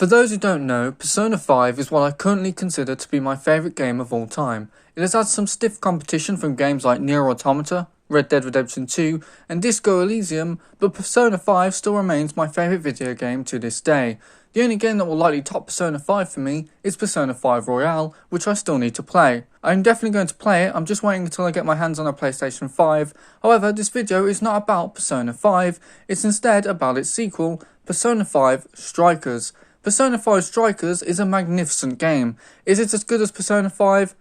For those who don't know, Persona 5 is what I currently consider to be my favourite game of all time. It has had some stiff competition from games like Nier Automata, Red Dead Redemption 2, and Disco Elysium, but Persona 5 still remains my favourite video game to this day. The only game that will likely top Persona 5 for me is Persona 5 Royale, which I still need to play. I'm definitely going to play it, I'm just waiting until I get my hands on a PlayStation 5. However, this video is not about Persona 5, it's instead about its sequel, Persona 5 Strikers. Persona 5 Strikers is a magnificent game. Is it as good as Persona 5?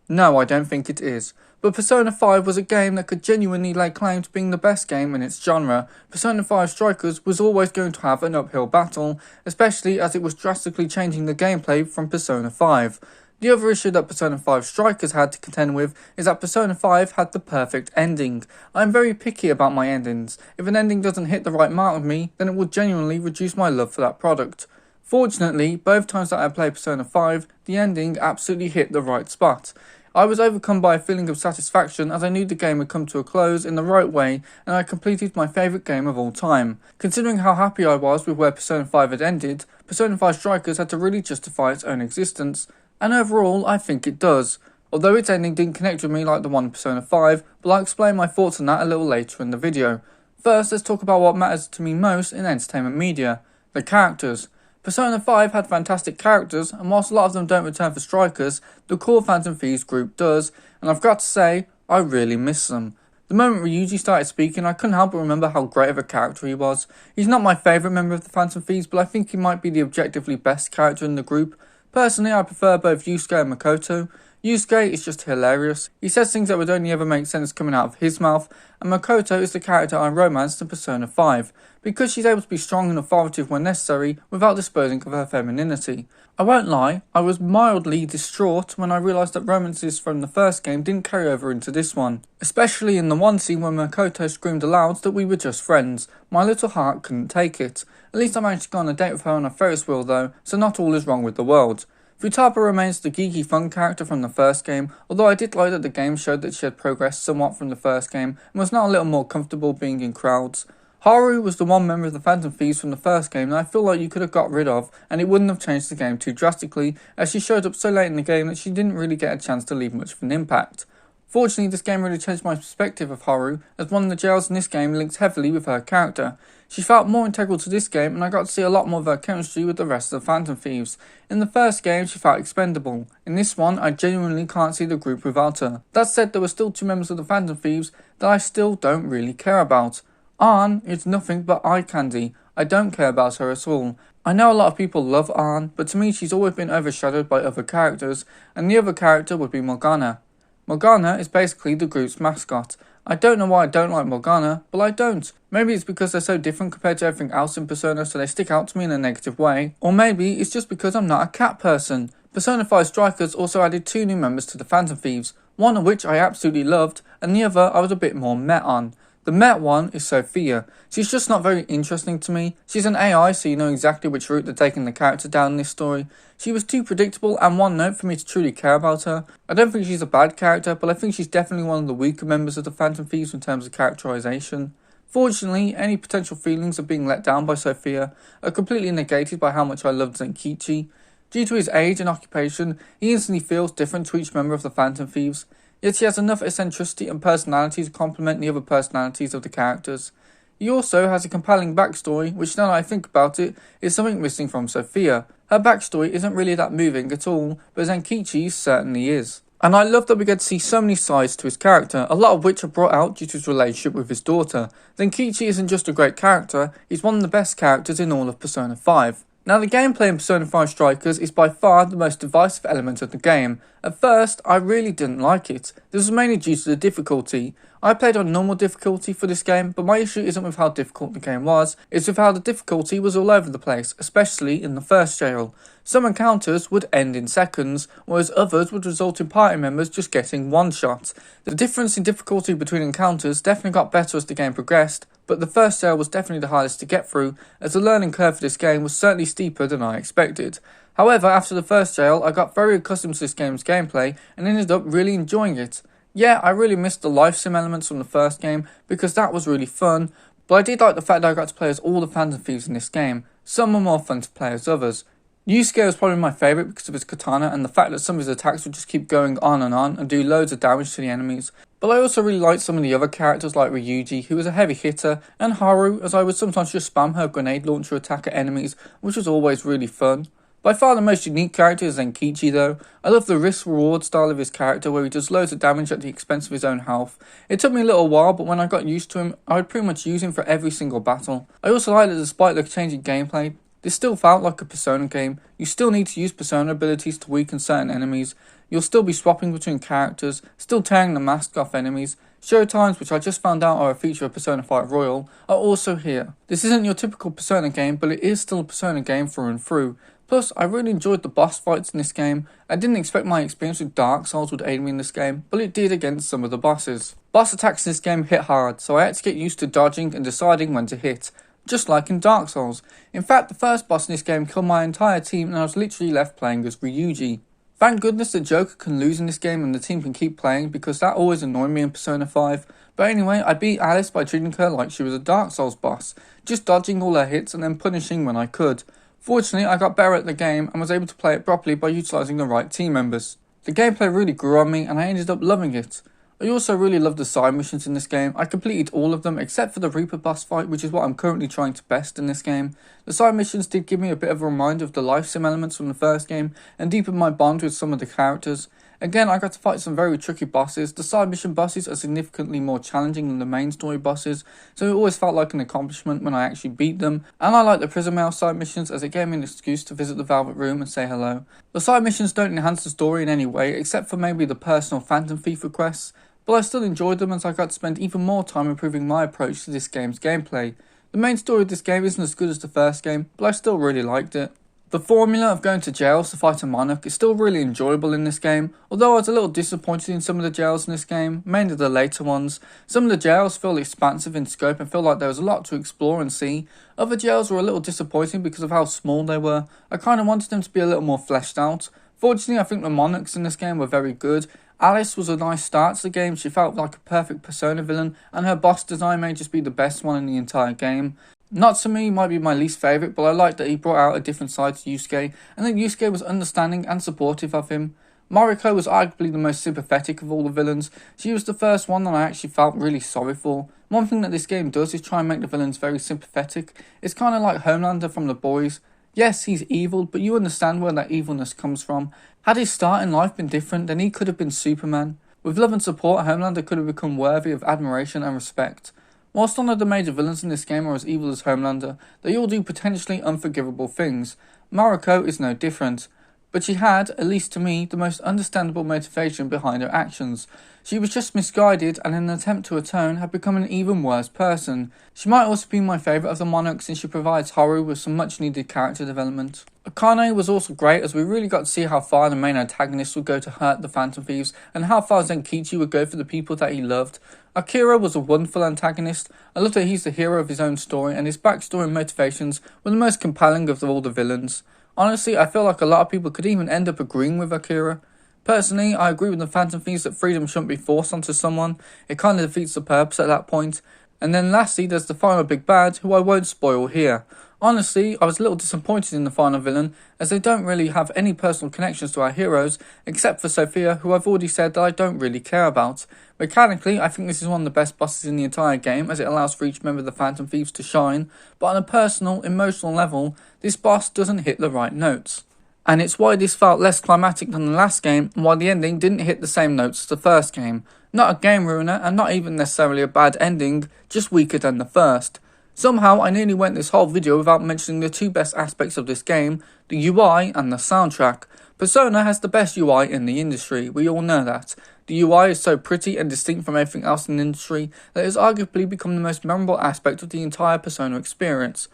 No, I don't think it is. But Persona 5 was a game that could genuinely lay claim to being the best game in its genre. Persona 5 Strikers was always going to have an uphill battle, especially as it was drastically changing the gameplay from Persona 5. The other issue that Persona 5 Strikers had to contend with is that Persona 5 had the perfect ending. I am very picky about my endings. If an ending doesn't hit the right mark with me, then it will genuinely reduce my love for that product. Fortunately, both times that I played Persona 5, the ending absolutely hit the right spot. I was overcome by a feeling of satisfaction as I knew the game had come to a close in the right way and I completed my favourite game of all time. Considering how happy I was with where Persona 5 had ended, Persona 5 Strikers had to really justify its own existence, and overall I think it does. Although its ending didn't connect with me like the one in Persona 5, but I'll explain my thoughts on that a little later in the video. First, let's talk about what matters to me most in entertainment media: the characters. Persona 5 had fantastic characters, and whilst a lot of them don't return for Strikers, the core Phantom Thieves group does, and I've got to say, I really miss them. The moment Ryuji started speaking, I couldn't help but remember how great of a character he was. He's not my favourite member of the Phantom Thieves, but I think he might be the objectively best character in the group. Personally, I prefer both Yusuke and Makoto. Yusuke is just hilarious. He says things that would only ever make sense coming out of his mouth, and Makoto is the character I romanced in Persona 5, because she's able to be strong and authoritative when necessary without disposing of her femininity. I won't lie, I was mildly distraught when I realised that romances from the first game didn't carry over into this one. Especially in the one scene when Makoto screamed aloud that we were just friends. My little heart couldn't take it. At least I managed to go on a date with her on a Ferris wheel though, so not all is wrong with the world. Futaba remains the geeky fun character from the first game, although I did like that the game showed that she had progressed somewhat from the first game and was now a little more comfortable being in crowds. Haru was the one member of the Phantom Thieves from the first game that I feel like you could have got rid of, and it wouldn't have changed the game too drastically, as she showed up so late in the game that she didn't really get a chance to leave much of an impact. Fortunately, this game really changed my perspective of Haru, as one of the jails in this game links heavily with her character. She felt more integral to this game, and I got to see a lot more of her chemistry with the rest of the Phantom Thieves. In the first game, she felt expendable. In this one, I genuinely can't see the group without her. That said, there were still two members of the Phantom Thieves that I still don't really care about. Ann is nothing but eye candy. I don't care about her at all. I know a lot of people love Ann, but to me she's always been overshadowed by other characters, and the other character would be Morgana. Morgana is basically the group's mascot. I don't know why I don't like Morgana, but I don't. Maybe it's because they're so different compared to everything else in Persona, so they stick out to me in a negative way. Or maybe it's just because I'm not a cat person. Persona 5 Strikers also added two new members to the Phantom Thieves, one of which I absolutely loved, and the other I was a bit more met on. The met one is Sophia. She's just not very interesting to me. She's an AI, so you know exactly which route they're taking the character down in this story. She was too predictable and one note for me to truly care about her. I don't think she's a bad character, but I think she's definitely one of the weaker members of the Phantom Thieves in terms of characterization. Fortunately, any potential feelings of being let down by Sophia are completely negated by how much I loved Zenkichi. Due to his age and occupation, he instantly feels different to each member of the Phantom Thieves. Yet he has enough eccentricity and personality to complement the other personalities of the characters. He also has a compelling backstory, which now that I think about it, is something missing from Sophia. Her backstory isn't really that moving at all, but Zenkichi's certainly is. And I love that we get to see so many sides to his character, a lot of which are brought out due to his relationship with his daughter. Zenkichi isn't just a great character, he's one of the best characters in all of Persona 5. Now, the gameplay in Persona 5 Strikers is by far the most divisive element of the game. At first, I really didn't like it. This was mainly due to the difficulty. I played on normal difficulty for this game, but my issue isn't with how difficult the game was, it's with how the difficulty was all over the place, especially in the first jail. Some encounters would end in seconds, whereas others would result in party members just getting one shot. The difference in difficulty between encounters definitely got better as the game progressed, but the first jail was definitely the hardest to get through, as the learning curve for this game was certainly steeper than I expected. However, after the first jail, I got very accustomed to this game's gameplay and ended up really enjoying it. Yeah, I really missed the life sim elements from the first game, because that was really fun, but I did like the fact that I got to play as all the Phantom Thieves in this game. Some were more fun to play as others. Yusuke was probably my favourite because of his katana and the fact that some of his attacks would just keep going on and do loads of damage to the enemies. But I also really liked some of the other characters like Ryuji, who was a heavy hitter, and Haru, as I would sometimes just spam her grenade launcher attack at enemies, which was always really fun. By far the most unique character is Zenkichi though. I love the risk-reward style of his character where he does loads of damage at the expense of his own health. It took me a little while, but when I got used to him, I would pretty much use him for every single battle. I also like that despite the changing gameplay, this still felt like a Persona game. You still need to use Persona abilities to weaken certain enemies. You'll still be swapping between characters, still tearing the mask off enemies. Showtimes, which I just found out are a feature of Persona 5 Royal, are also here. This isn't your typical Persona game, but it is still a Persona game through and through. Plus, I really enjoyed the boss fights in this game. I didn't expect my experience with Dark Souls would aid me in this game, but it did against some of the bosses. Boss attacks in this game hit hard, so I had to get used to dodging and deciding when to hit, just like in Dark Souls. In fact, the first boss in this game killed my entire team and I was literally left playing as Ryuji. Thank goodness the Joker can lose in this game and the team can keep playing because that always annoyed me in Persona 5. But anyway, I beat Alice by treating her like she was a Dark Souls boss, just dodging all her hits and then punishing when I could. Fortunately, I got better at the game and was able to play it properly by utilising the right team members. The gameplay really grew on me and I ended up loving it. I also really loved the side missions in this game. I completed all of them except for the Reaper boss fight, which is what I'm currently trying to best in this game. The side missions did give me a bit of a reminder of the life sim elements from the first game and deepened my bond with some of the characters. Again, I got to fight some very tricky bosses. The side mission bosses are significantly more challenging than the main story bosses, so it always felt like an accomplishment when I actually beat them. And I like the Prison Mail side missions as it gave me an excuse to visit the Velvet Room and say hello. The side missions don't enhance the story in any way, except for maybe the personal Phantom Thief requests, but I still enjoyed them as I got to spend even more time improving my approach to this game's gameplay. The main story of this game isn't as good as the first game, but I still really liked it. The formula of going to jails to fight a monarch is still really enjoyable in this game, although I was a little disappointed in some of the jails in this game, mainly the later ones. Some of the jails feel expansive in scope and feel like there was a lot to explore and see. Other jails were a little disappointing because of how small they were. I kind of wanted them to be a little more fleshed out. Fortunately, I think the monarchs in this game were very good. Alice was a nice start to the game. She felt like a perfect Persona villain, and her boss design may just be the best one in the entire game. Natsume might be my least favourite, but I liked that he brought out a different side to Yusuke, and that Yusuke was understanding and supportive of him. Mariko was arguably the most sympathetic of all the villains. She was the first one that I actually felt really sorry for. One thing that this game does is try and make the villains very sympathetic. It's kind of like Homelander from The Boys. Yes, he's evil, but you understand where that evilness comes from. Had his start in life been different, then he could have been Superman. With love and support, Homelander could have become worthy of admiration and respect. Whilst none of the major villains in this game are as evil as Homelander, they all do potentially unforgivable things. Mariko is no different, but she had, at least to me, the most understandable motivation behind her actions. She was just misguided and in an attempt to atone had become an even worse person. She might also be my favourite of the monarchs since she provides Haru with some much needed character development. Akane was also great as we really got to see how far the main antagonist would go to hurt the Phantom Thieves and how far Zenkichi would go for the people that he loved. Akira was a wonderful antagonist. I love that he's the hero of his own story and his backstory and motivations were the most compelling of all the villains. Honestly, I feel like a lot of people could even end up agreeing with Akira. Personally, I agree with the Phantom Thieves that freedom shouldn't be forced onto someone. It kind of defeats the purpose at that point. And then lastly, there's the final big bad, who I won't spoil here. Honestly, I was a little disappointed in the final villain, as they don't really have any personal connections to our heroes, except for Sophia, who I've already said that I don't really care about. Mechanically, I think this is one of the best bosses in the entire game, as it allows for each member of the Phantom Thieves to shine, but on a personal, emotional level, this boss doesn't hit the right notes. And it's why this felt less climatic than the last game, and why the ending didn't hit the same notes as the first game. Not a game ruiner, and not even necessarily a bad ending, just weaker than the first. Somehow, I nearly went this whole video without mentioning the two best aspects of this game, the UI and the soundtrack. Persona has the best UI in the industry, we all know that. The UI is so pretty and distinct from everything else in the industry that it has arguably become the most memorable aspect of the entire Persona experience.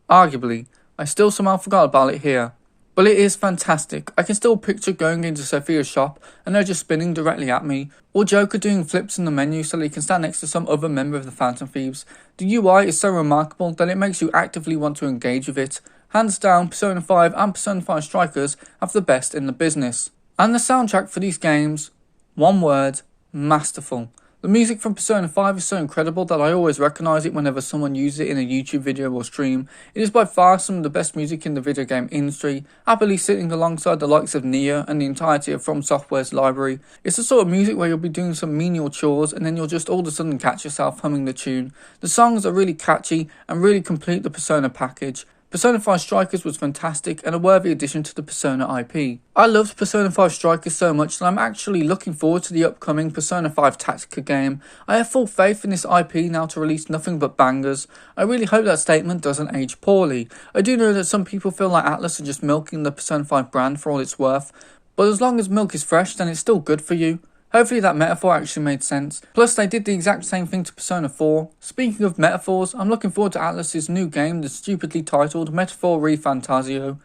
Arguably. I still somehow forgot about it here. But it is fantastic. I can still picture going into Sophia's shop and her just spinning directly at me, or Joker doing flips in the menu so that he can stand next to some other member of the Phantom Thieves. The UI is so remarkable that it makes you actively want to engage with it. Hands down, Persona 5 and Persona 5 Strikers have the best in the business. And the soundtrack for these games, one word, masterful. The music from Persona 5 is so incredible that I always recognise it whenever someone uses it in a YouTube video or stream. It is by far some of the best music in the video game industry, happily sitting alongside the likes of Nia and the entirety of From Software's library. It's the sort of music where you'll be doing some menial chores and then you'll just all of a sudden catch yourself humming the tune. The songs are really catchy and really complete the Persona package. Persona 5 Strikers was fantastic and a worthy addition to the Persona IP. I loved Persona 5 Strikers so much that I'm actually looking forward to the upcoming Persona 5 Tactica game. I have full faith in this IP now to release nothing but bangers. I really hope that statement doesn't age poorly. I do know that some people feel like Atlus are just milking the Persona 5 brand for all it's worth, but as long as milk is fresh then it's still good for you. Hopefully that metaphor actually made sense. Plus they did the exact same thing to Persona 4. Speaking of metaphors, I'm looking forward to Atlus's new game that's stupidly titled Metaphor Refantasio.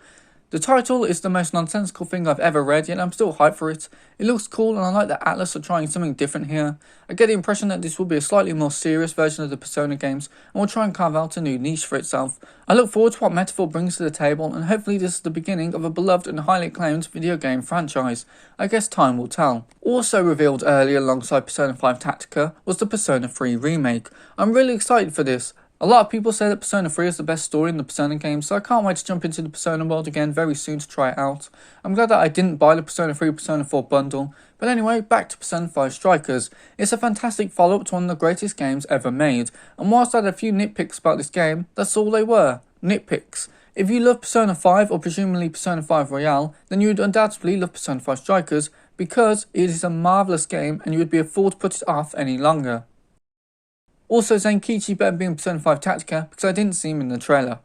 The title is the most nonsensical thing I've ever read, yet I'm still hyped for it. It looks cool and I like that Atlus are trying something different here. I get the impression that this will be a slightly more serious version of the Persona games and will try and carve out a new niche for itself. I look forward to what Metaphor brings to the table and hopefully this is the beginning of a beloved and highly acclaimed video game franchise. I guess time will tell. Also revealed earlier alongside Persona 5 Tactica was the Persona 3 remake. I'm really excited for this. A lot of people say that Persona 3 is the best story in the Persona games, so I can't wait to jump into the Persona world again very soon to try it out. I'm glad that I didn't buy the Persona 3 Persona 4 bundle, but anyway, back to Persona 5 Strikers. It's a fantastic follow-up to one of the greatest games ever made, and whilst I had a few nitpicks about this game, that's all they were. Nitpicks. If you love Persona 5 or presumably Persona 5 Royale, then you would undoubtedly love Persona 5 Strikers because it is a marvellous game and you would be a fool to put it off any longer. Also, Zenkichi better be in Persona 5 Tactica because I didn't see him in the trailer.